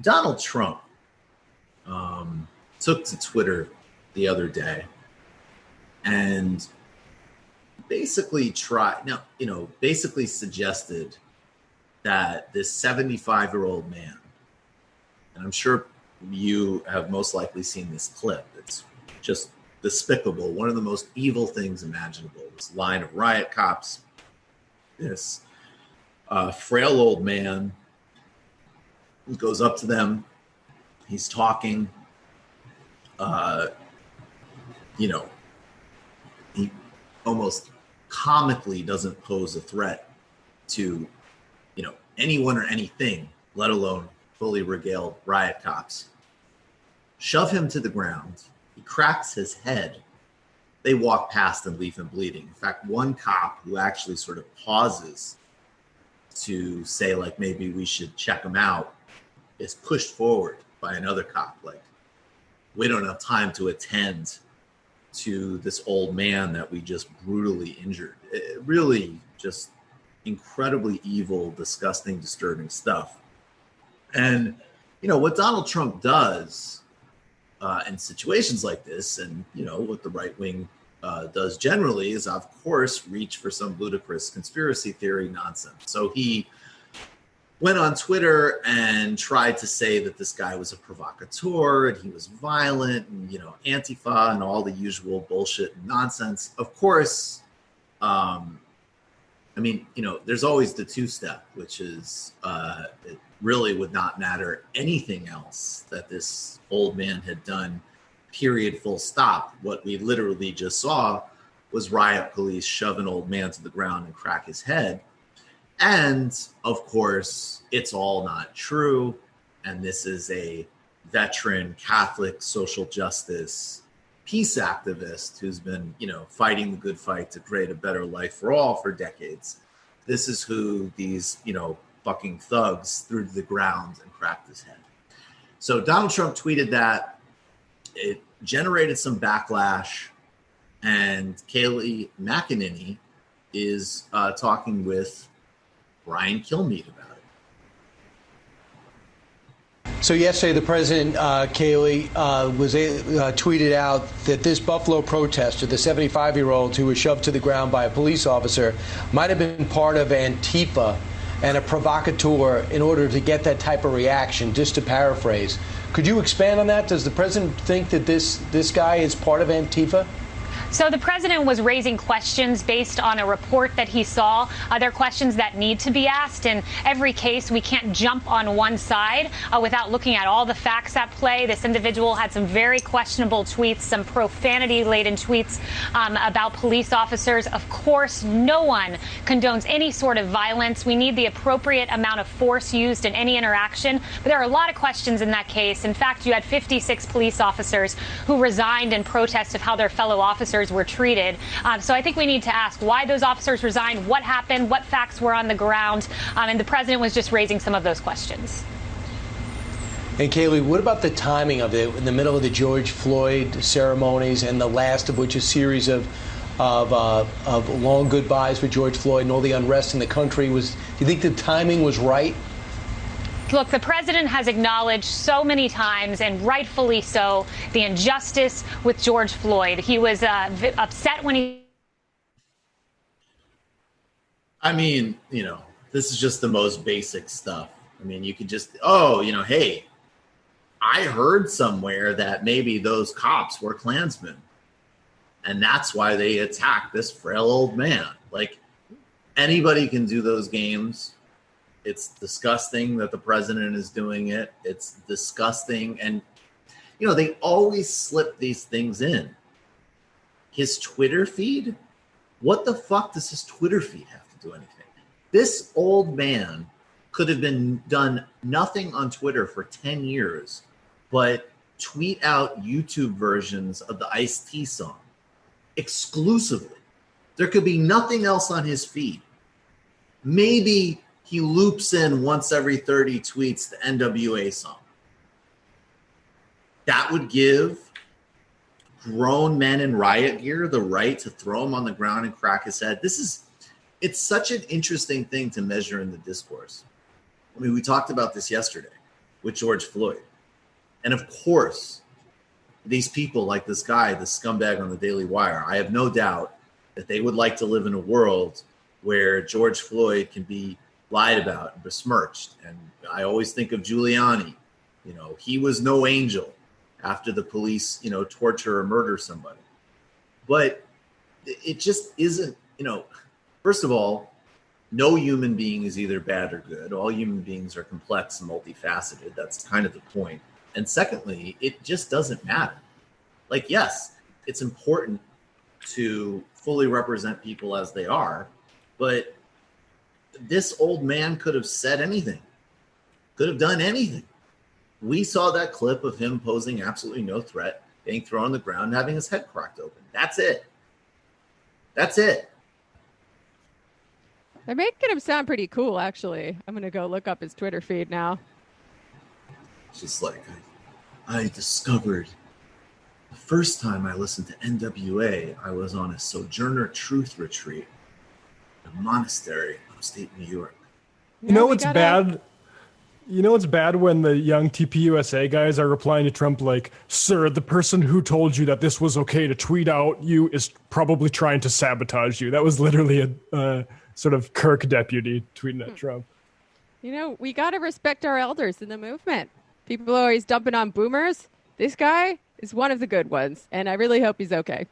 Donald Trump took to Twitter the other day and basically basically suggested that this 75-year-old man, and I'm sure you have most likely seen this clip. It's just despicable. One of the most evil things imaginable. This line of riot cops, this frail old man who goes up to them. He's talking. He almost comically doesn't pose a threat to, anyone or anything, let alone fully regaled riot cops. Shove him to the ground. He cracks his head. They walk past and leave him bleeding. In fact, one cop who actually sort of pauses to say, like, maybe we should check him out, is pushed forward by another cop. Like, we don't have time to attend to this old man that we just brutally injured. It really just incredibly evil, disgusting, disturbing stuff. And, what Donald Trump does in situations like this, and, what the right wing does generally, is, of course, reach for some ludicrous conspiracy theory nonsense. So he went on Twitter and tried to say that this guy was a provocateur and he was violent and, Antifa and all the usual bullshit and nonsense. Of course, there's always the two-step, which is it really would not matter anything else that this old man had done, period, full stop. What we literally just saw was riot police shove an old man to the ground and crack his head. And, of course, it's all not true. And this is a veteran Catholic social justice peace activist who's been, fighting the good fight to create a better life for all for decades. This is who these, fucking thugs threw to the ground and cracked his head. So Donald Trump tweeted that. It generated some backlash. And Kayleigh McEnany is talking with Brian Kilmeade about it. So yesterday, the president, Kayleigh, tweeted out that this Buffalo protester, the 75-year-old who was shoved to the ground by a police officer, might have been part of Antifa and a provocateur in order to get that type of reaction, just to paraphrase. Could you expand on that? Does the president think that this guy is part of Antifa? So the president was raising questions based on a report that he saw. There are questions that need to be asked. In every case, we can't jump on one side without looking at all the facts at play. This individual had some very questionable tweets, some profanity-laden tweets about police officers. Of course, no one condones any sort of violence. We need the appropriate amount of force used in any interaction. But there are a lot of questions in that case. In fact, you had 56 police officers who resigned in protest of how their fellow officers were treated. So I think we need to ask why those officers resigned, what happened, what facts were on the ground. And the president was just raising some of those questions. And Kayleigh, what about the timing of it in the middle of the George Floyd ceremonies, and the last of which a series of long goodbyes for George Floyd and all the unrest in the country? Do you think the timing was right? Look, the president has acknowledged so many times, and rightfully so, the injustice with George Floyd. He was upset when he... this is just the most basic stuff. You could just, hey, I heard somewhere that maybe those cops were Klansmen, and that's why they attacked this frail old man. Like, anybody can do those games. It's disgusting that the president is doing it. It's disgusting. And, they always slip these things in. His Twitter feed? What the fuck does his Twitter feed have to do anything? This old man could have done nothing on Twitter for 10 years, but tweet out YouTube versions of the Ice-T song exclusively. There could be nothing else on his feed. Maybe he loops in once every 30 tweets the NWA song. That would give grown men in riot gear the right to throw him on the ground and crack his head. This it's such an interesting thing to measure in the discourse. I mean, we talked about this yesterday with George Floyd. And of course, these people like this guy, this scumbag on the Daily Wire, I have no doubt that they would like to live in a world where George Floyd can be lied about and besmirched. And I always think of Giuliani. You know, he was no angel after the police, you know, torture or murder somebody. But it just isn't, you know, first of all, no human being is either bad or good. All human beings are complex and multifaceted. That's kind of the point. And secondly, it just doesn't matter. Like, yes, it's important to fully represent people as they are, but this old man could have said anything, could have done anything. We saw that clip of him posing absolutely no threat, being thrown on the ground, and having his head cracked open. That's it. That's it. They're making him sound pretty cool, actually. I'm going to go look up his Twitter feed now. Just like, I discovered the first time I listened to NWA, I was on a Sojourner Truth retreat in a monastery in upstate New York. You know what's bad? You know what's bad when the young TPUSA guys are replying to Trump like, "Sir, the person who told you that this was okay to tweet out you is probably trying to sabotage you." That was literally a sort of Kirk deputy tweeting at Trump. You know, we got to respect our elders in the movement. People are always dumping on boomers. This guy is one of the good ones, and I really hope he's okay.